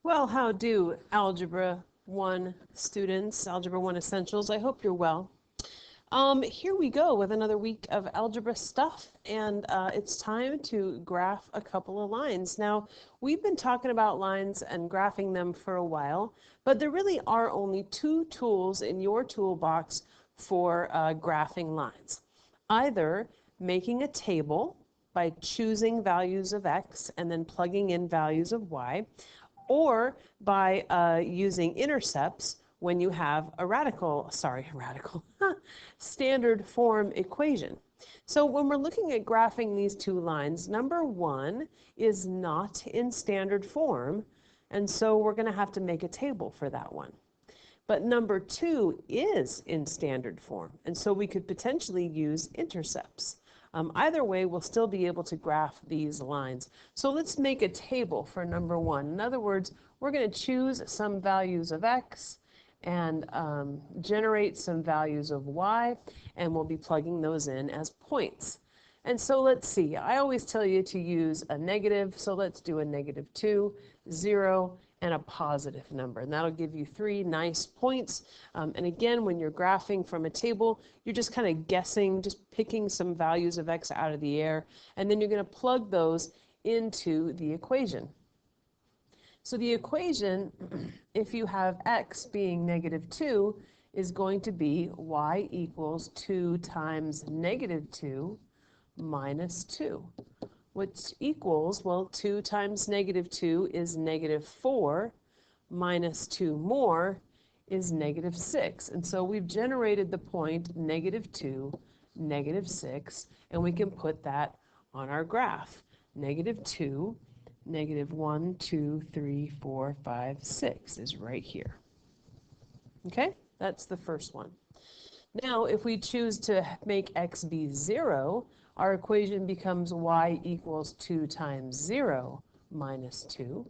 Well, how do Algebra 1 students, Algebra 1 Essentials? I hope you're well. Here we go with another week of algebra stuff, and it's time to graph a couple of lines. Now, we've been talking about lines and graphing them for a while, but there really are only two tools in your toolbox for graphing lines. Either making a table by choosing values of x and then plugging in values of y, or by using intercepts when you have a radical standard form equation. So when we're looking at graphing these two lines, number one is not in standard form, and so we're going to have to make a table for that one. But number two is in standard form, and so we could potentially use intercepts. Either way, we'll still be able to graph these lines. So let's make a table for number one. In other words, we're going to choose some values of x and generate some values of y, and we'll be plugging those in as points. And so let's see, I always tell you to use a negative, so let's do a -2, 0, and a positive number, and that'll give you 3 nice points. And again, when you're graphing from a table, you're just kind of guessing, just picking some values of x out of the air, and then you're going to plug those into the equation. So the equation, if you have x being -2, is going to be y equals 2 times -2 minus 2. Which equals, well, 2 times -2 is -4, minus 2 more is -6. And so we've generated the point -2, -6, and we can put that on our graph. -2, -1, 2, 3, 4, 5, 6 is right here. Okay, that's the first one. Now, if we choose to make x be 0, our equation becomes y equals 2 times 0 minus 2.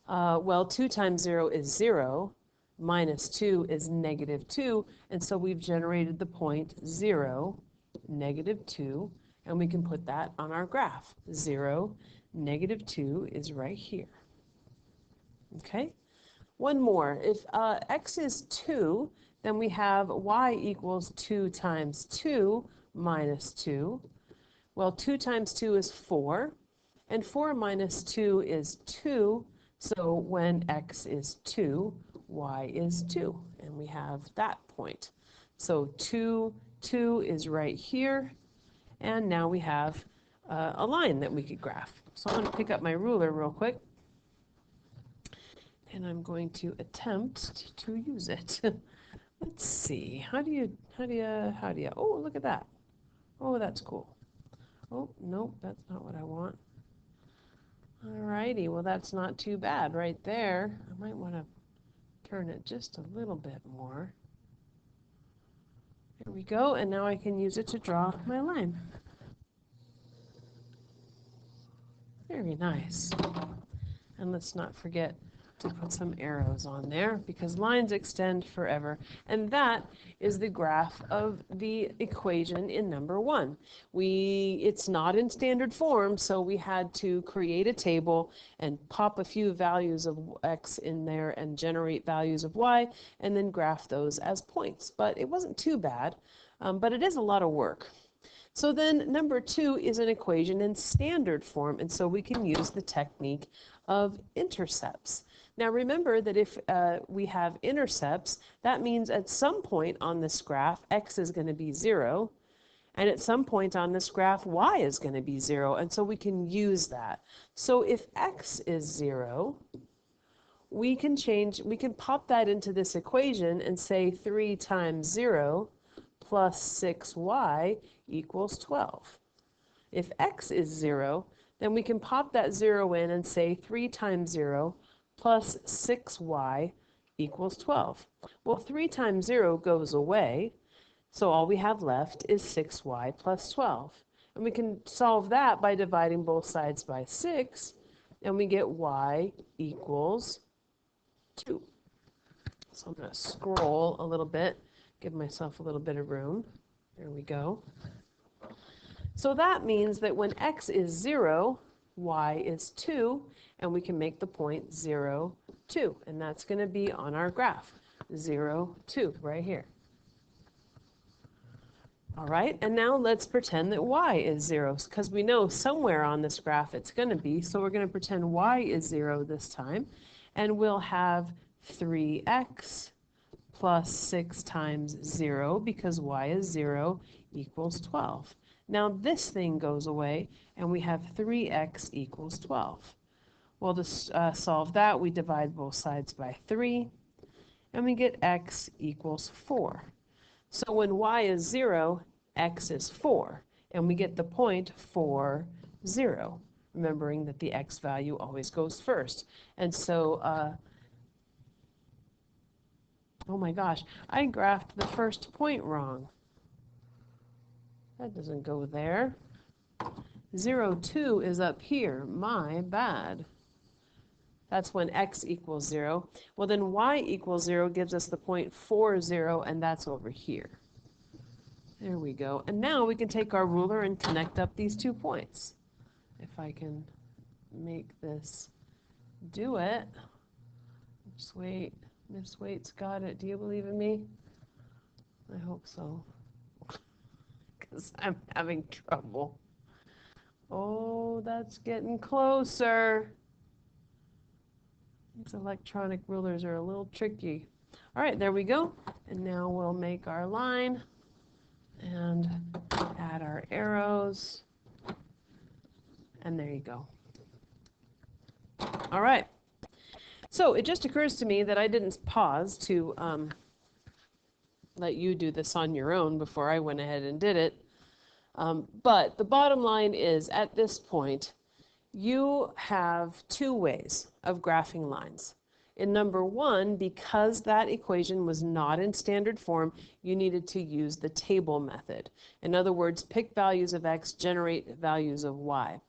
Well, 2 times 0 is 0, minus 2 is -2, and so we've generated the point 0, -2, and we can put that on our graph. 0, -2 is right here. Okay? One more. If x is 2, then we have y equals 2 times 2 minus 2. Well, 2 times 2 is 4, and 4 minus 2 is 2, so when x is 2, y is 2, and we have that point. So 2, 2 is right here, and now we have a line that we could graph. So I'm going to pick up my ruler real quick, and I'm going to attempt to use it. Let's see, how do you, oh, look at that. Oh, that's cool. Oh, nope, that's not what I want. Alrighty, well, that's not too bad right there. I might want to turn it just a little bit more. There we go, and now I can use it to draw my line. Very nice. And let's not forget to put some arrows on there because lines extend forever. And that is the graph of the equation in number one. It's not in standard form, so we had to create a table and pop a few values of x in there and generate values of y and then graph those as points. But it wasn't too bad, but it is a lot of work. So then number two is an equation in standard form, and so we can use the technique of intercepts. Now remember that if we have intercepts, that means at some point on this graph, x is going to be 0, and at some point on this graph, y is going to be 0, and so we can use that. So if x is 0, we can pop that into this equation and say 3 times 0 plus 6y equals 12. If x is 0, then we can pop that 0 in and say 3 times 0 plus 6y equals 12. Well, 3 times 0 goes away, so all we have left is 6y plus 12. And we can solve that by dividing both sides by 6, and we get y equals 2. So I'm going to scroll a little bit, give myself a little bit of room. There we go. So that means that when x is 0, y is 2, and we can make the point 0, 2. And that's going to be on our graph, 0, 2, right here. All right, and now let's pretend that y is 0, because we know somewhere on this graph it's going to be, so we're going to pretend y is 0 this time, and we'll have 3x plus 6 times 0, because y is 0, equals 12. Now this thing goes away, and we have 3x equals 12. Well, to solve that, we divide both sides by 3, and we get x equals 4. So when y is 0, x is 4, and we get the point 4, 0, remembering that the x value always goes first. And so, oh my gosh, I graphed the first point wrong. That doesn't go there. 0, 2 is up here. My bad. That's when x equals 0. Well, then y equals 0 gives us the point 4, 0, and that's over here. There we go. And now we can take our ruler and connect up these 2 points. If I can make this do it. Just wait. Miss Waite's got it. Do you believe in me? I hope so. Because I'm having trouble. Oh, that's getting closer. These electronic rulers are a little tricky. All right, there we go. And now we'll make our line and add our arrows. And there you go. All right. So it just occurs to me that I didn't pause to let you do this on your own before I went ahead and did it. But the bottom line is, at this point, you have 2 ways of graphing lines. In number 1, because that equation was not in standard form, you needed to use the table method. In other words, pick values of x, generate values of y.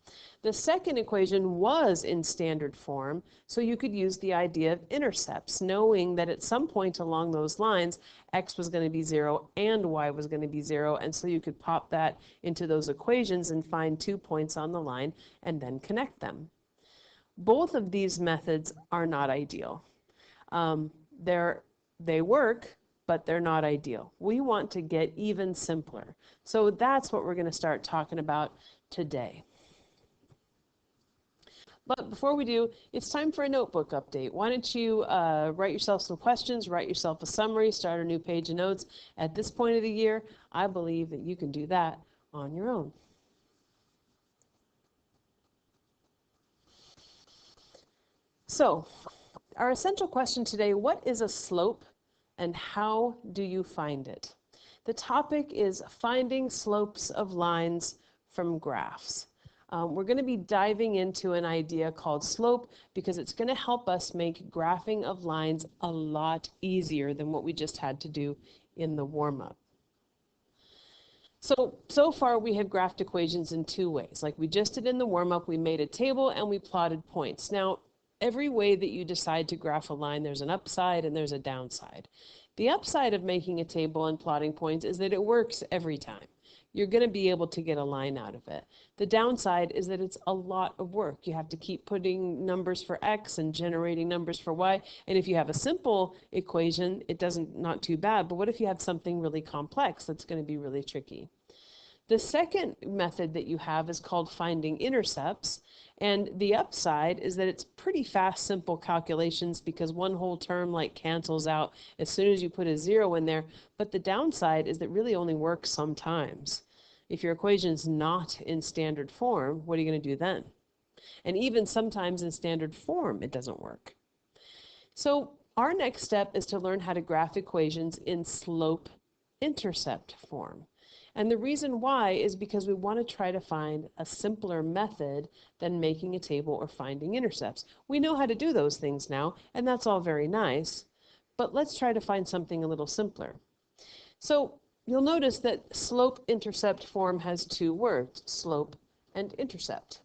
The second equation was in standard form, so you could use the idea of intercepts, knowing that at some point along those lines, x was going to be 0 and y was going to be 0, and so you could pop that into those equations and find 2 points on the line and then connect them. Both of these methods are not ideal. They work, but they're not ideal. We want to get even simpler. So that's what we're going to start talking about today. But before we do, it's time for a notebook update. Why don't you write yourself some questions, write yourself a summary, start a new page of notes. At this point of the year, I believe that you can do that on your own. So, our essential question today, what is a slope and how do you find it? The topic is finding slopes of lines from graphs. We're going to be diving into an idea called slope because it's going to help us make graphing of lines a lot easier than what we just had to do in the warm-up. So far we have graphed equations in 2 ways. Like we just did in the warm-up, we made a table and we plotted points. Now, every way that you decide to graph a line, there's an upside and there's a downside. The upside of making a table and plotting points is that it works every time. You're going to be able to get a line out of it. The downside is that it's a lot of work. You have to keep putting numbers for x and generating numbers for y. And if you have a simple equation, it doesn't, not too bad. But what if you have something really complex that's going to be really tricky? The second method that you have is called finding intercepts. And the upside is that it's pretty fast, simple calculations because one whole term like cancels out as soon as you put a 0 in there. But the downside is that really only works sometimes. If your equation's not in standard form, what are you going to do then? And even sometimes in standard form, it doesn't work. So our next step is to learn how to graph equations in slope-intercept form. And the reason why is because we want to try to find a simpler method than making a table or finding intercepts. We know how to do those things now, and that's all very nice, but let's try to find something a little simpler. So you'll notice that slope-intercept form has 2 words, slope and intercept.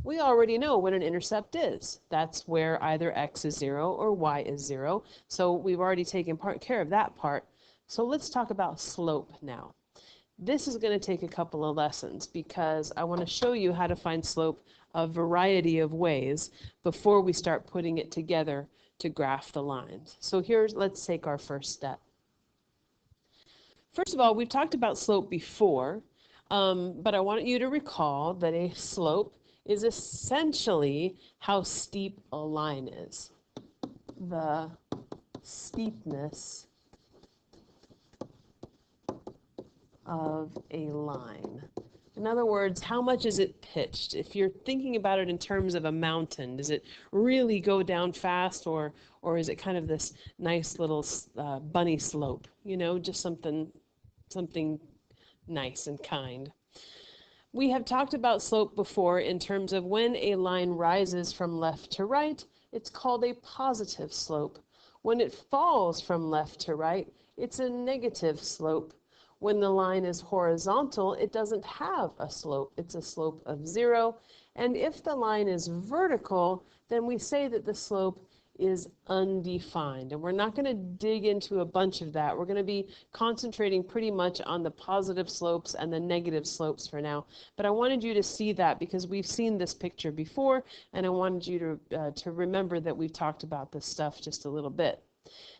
We already know what an intercept is. That's where either x is 0 or y is 0, so we've already taken care of that part. So let's talk about slope now. This is going to take a couple of lessons because I want to show you how to find slope a variety of ways before we start putting it together to graph the lines. So let's take our first step. First of all, we've talked about slope before, but I want you to recall that a slope is essentially how steep a line is. The steepness of a line. In other words, how much is it pitched? If you're thinking about it in terms of a mountain, does it really go down fast, or is it kind of this nice little bunny slope? You know, just something nice and kind. We have talked about slope before in terms of when a line rises from left to right, it's called a positive slope. When it falls from left to right, it's a negative slope. When the line is horizontal, it doesn't have a slope. It's a slope of 0. And if the line is vertical, then we say that the slope is undefined. And we're not going to dig into a bunch of that. We're going to be concentrating pretty much on the positive slopes and the negative slopes for now. But I wanted you to see that because we've seen this picture before, and I wanted you to remember that we've talked about this stuff just a little bit.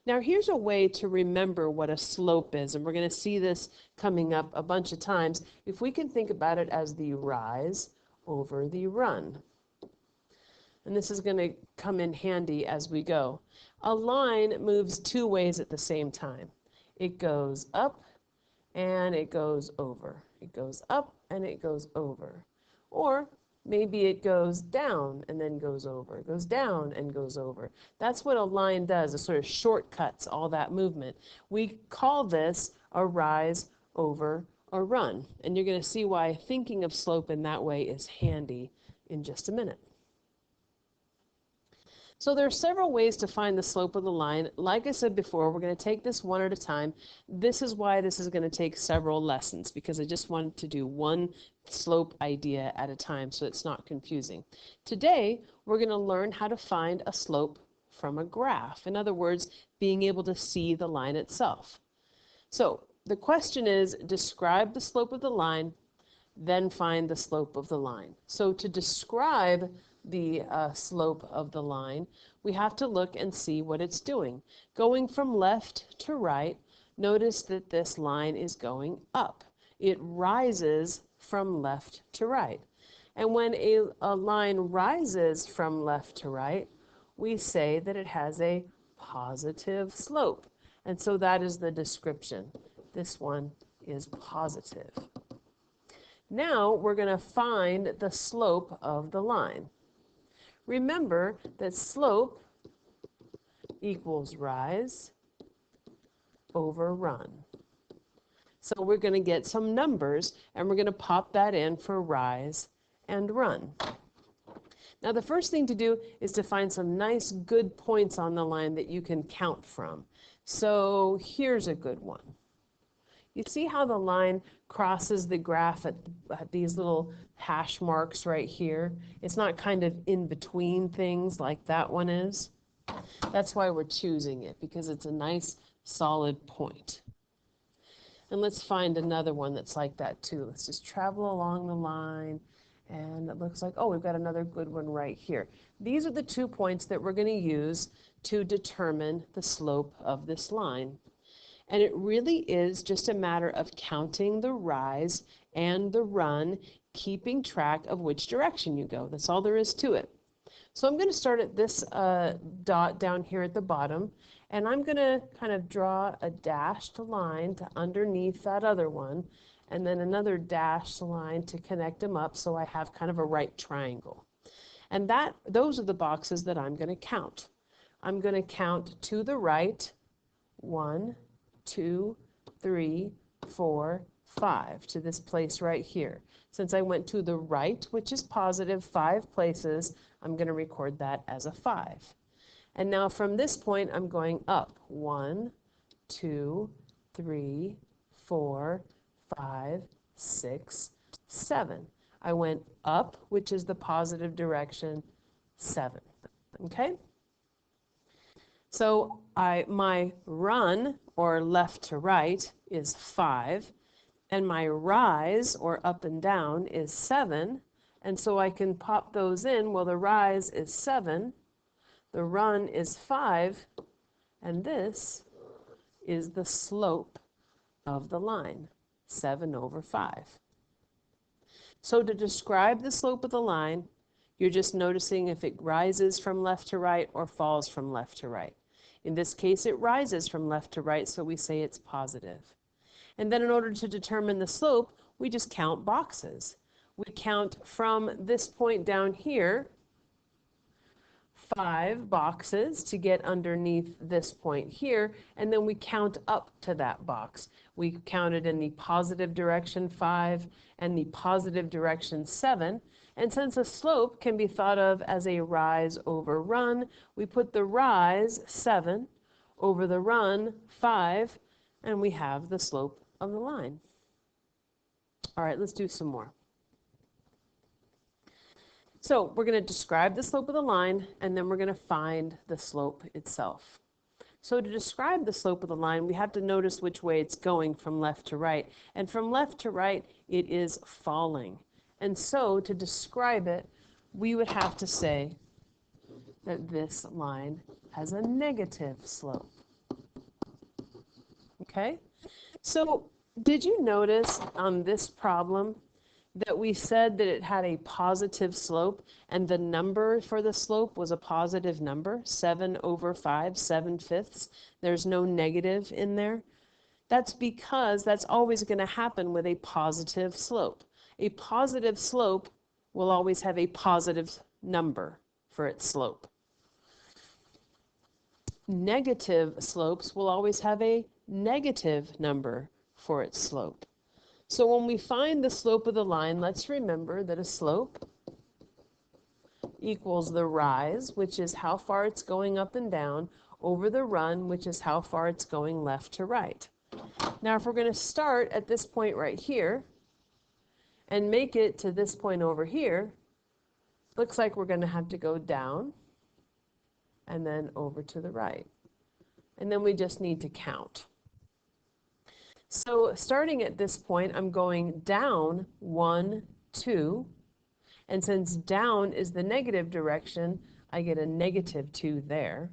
Now here's a way to remember what a slope is, and we're going to see this coming up a bunch of times. If we can think about it as the rise over the run. And this is going to come in handy as we go. A line moves two ways at the same time. It goes up and it goes over. It goes up and it goes over. Or maybe it goes down and then goes over. It goes down and goes over. That's what a line does. It sort of shortcuts all that movement. We call this a rise over a run. And you're going to see why thinking of slope in that way is handy in just a minute. So there are several ways to find the slope of the line. Like I said before, we're going to take this one at a time. This is why this is going to take several lessons, because I just wanted to do one slope idea at a time so it's not confusing. Today, we're going to learn how to find a slope from a graph. In other words, being able to see the line itself. So the question is, describe the slope of the line, then find the slope of the line. So to describe the slope of the line, we have to look and see what it's doing. Going from left to right, notice that this line is going up. It rises from left to right. And when a line rises from left to right, we say that it has a positive slope. And so that is the description. This one is positive. Now we're going to find the slope of the line. Remember that slope equals rise over run. So we're going to get some numbers, and we're going to pop that in for rise and run. Now the first thing to do is to find some nice good points on the line that you can count from. So here's a good one. You see how the line crosses the graph at these little hash marks right here? It's not kind of in between things like that one is. That's why we're choosing it, because it's a nice solid point. And let's find another one that's like that too. Let's just travel along the line, and it looks like, oh, we've got another good one right here. These are the 2 points that we're going to use to determine the slope of this line. And it really is just a matter of counting the rise and the run, keeping track of which direction you go. That's all there is to it. So I'm going to start at this dot down here at the bottom, and I'm going to kind of draw a dashed line to underneath that other one, and then another dashed line to connect them up so I have kind of a right triangle. And those are the boxes that I'm going to count. I'm going to count to the right, 1, 2, 3, 4, 5, to this place right here. Since I went to the right, which is positive 5 places, I'm going to record that as a 5. And now from this point, I'm going up. 1, 2, 3, 4, 5, 6, 7. I went up, which is the positive direction, 7. Okay? So my run, or left to right, is 5, and my rise, or up and down, is 7, And so I can pop those in. Well, the rise is 7, the run is 5, and this is the slope of the line, 7/5. So to describe the slope of the line, you're just noticing if it rises from left to right or falls from left to right. In this case, it rises from left to right, so we say it's positive. And then in order to determine the slope, we just count boxes. We count from this point down here, 5 boxes to get underneath this point here, and then we count up to that box. We counted in the positive direction 5 and the positive direction 7. And since a slope can be thought of as a rise over run, we put the rise 7 over the run 5, and we have the slope of the line. All right, let's do some more. So we're going to describe the slope of the line, and then we're going to find the slope itself. So to describe the slope of the line, we have to notice which way it's going from left to right. And from left to right, it is falling. And so to describe it, we would have to say that this line has a negative slope. Okay? So did you notice on this problem that we said that it had a positive slope and the number for the slope was a positive number, 7/5, 7/5? There's no negative in there. That's because that's always going to happen with a positive slope. A positive slope will always have a positive number for its slope. Negative slopes will always have a negative number for its slope. So when we find the slope of the line, let's remember that a slope equals the rise, which is how far it's going up and down, over the run, which is how far it's going left to right. Now, if we're going to start at this point right here and make it to this point over here, looks like we're going to have to go down and then over to the right. And then we just need to count. So starting at this point, I'm going down 1, 2, and since down is the negative direction, I get a -2 there.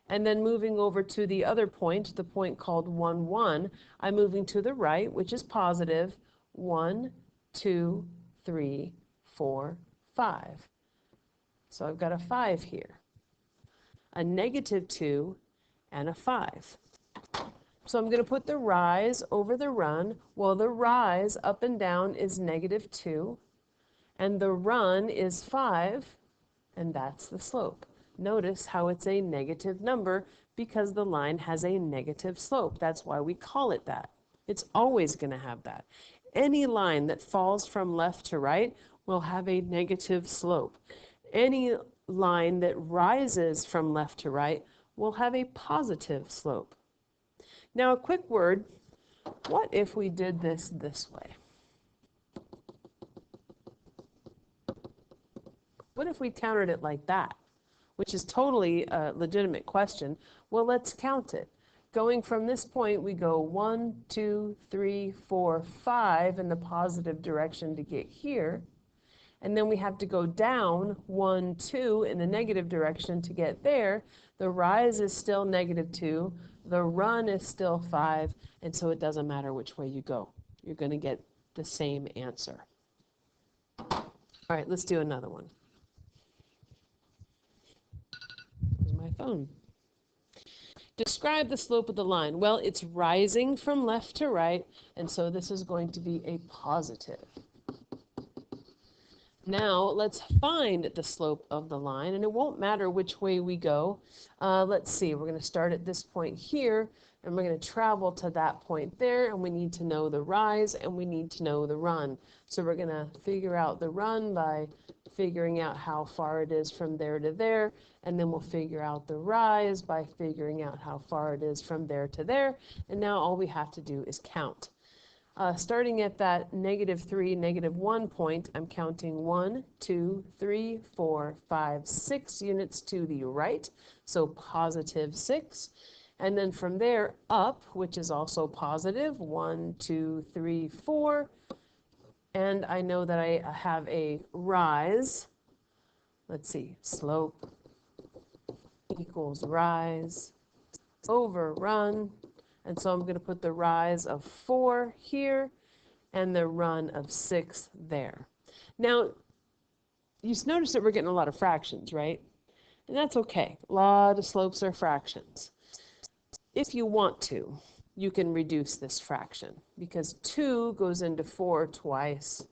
And then moving over to the other point, the point called 1, 1, I'm moving to the right, which is positive, 1, 2, 3, 4, 5. So I've got a 5 here, a -2, and a 5. So I'm going to put the rise over the run. Well, the rise up and down is -2, and the run is 5, and that's the slope. Notice how it's a negative number because the line has a negative slope. That's why we call it that. It's always going to have that. Any line that falls from left to right will have a negative slope. Any line that rises from left to right will have a positive slope. Now, a quick word, what if we did this way? What if we counted it like that? Which is totally a legitimate question. Well, let's count it. Going from this point, we go 1, 2, 3, 4, 5 in the positive direction to get here. And then we have to go down 1, 2 in the negative direction to get there. The rise is still -2. The run is still 5, and so it doesn't matter which way you go. You're going to get the same answer. All right, let's do another one. Here's my phone. Describe the slope of the line. Well, it's rising from left to right, and so this is going to be a positive. Now, let's find the slope of the line, and it won't matter which way we go. Let's see, we're going to start at this point here, and we're going to travel to that point there, and we need to know the rise, and we need to know the run. So we're going to figure out the run by figuring out how far it is from there to there, and then we'll figure out the rise by figuring out how far it is from there to there, and now all we have to do is count. Starting at that -3, -1 point, I'm counting 1, 2, 3, 4, 5, 6 units to the right, so +6. And then from there up, which is also positive, 1, 2, 3, 4, And I know that I have a rise. Let's see, slope equals rise over run. And so I'm going to put the rise of 4 here and the run of 6 there. Now, you notice that we're getting a lot of fractions, right? And that's okay. A lot of slopes are fractions. If you want to, you can reduce this fraction because 2 goes into 4 twice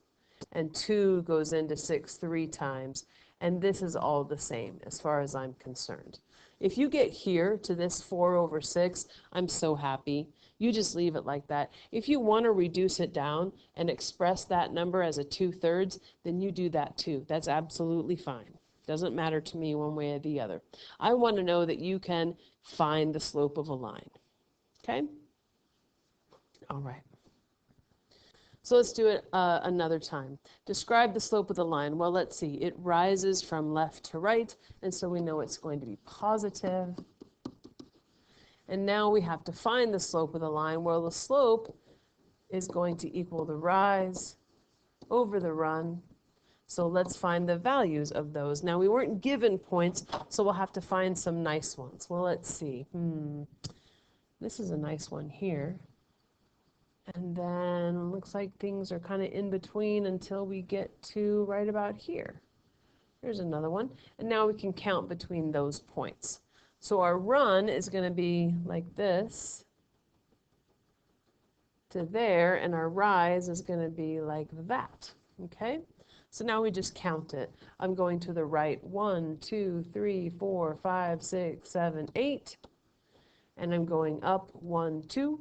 and 2 goes into 6 3 times, and this is all the same as far as I'm concerned. If you get here to this 4 over 6, I'm so happy. You just leave it like that. If you want to reduce it down and express that number as a 2/3, then you do that too. That's absolutely fine. Doesn't matter to me one way or the other. I want to know that you can find the slope of a line. Okay? All right. So let's do it another time. Describe the slope of the line. Well, let's see. It rises from left to right, and so we know it's going to be positive. And now we have to find the slope of the line. Well, the slope is going to equal the rise over the run. So let's find the values of those. Now, we weren't given points, so we'll have to find some nice ones. Well, let's see. This is a nice one here. And then looks like things are kind of in between until we get to right about here. There's another one. And now we can count between those points. So our run is going to be like this to there, and our rise is going to be like that. Okay? So now we just count it. I'm going to the right 1, 2, 3, 4, 5, 6, 7, 8. And I'm going up 1, 2.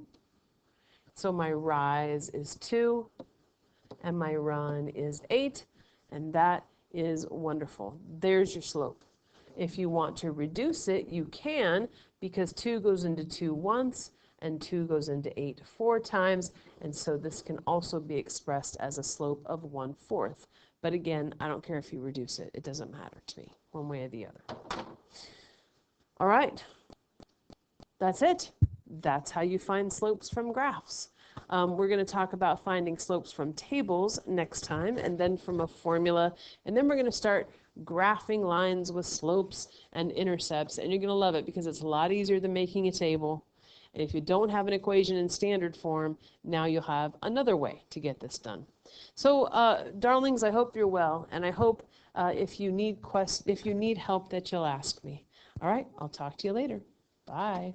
So my rise is 2, and my run is 8, and that is wonderful. There's your slope. If you want to reduce it, you can, because 2 goes into 2 once, and 2 goes into 8 4 times, and so this can also be expressed as a slope of 1/4. But again, I don't care if you reduce it. It doesn't matter to me, one way or the other. All right. That's it. That's how you find slopes from graphs. We're going to talk about finding slopes from tables next time, and then from a formula, and then we're going to start graphing lines with slopes and intercepts, and you're going to love it because it's a lot easier than making a table. And if you don't have an equation in standard form, now you'll have another way to get this done. So, darlings, I hope you're well, and I hope if you need help that you'll ask me. All right, I'll talk to you later. Bye.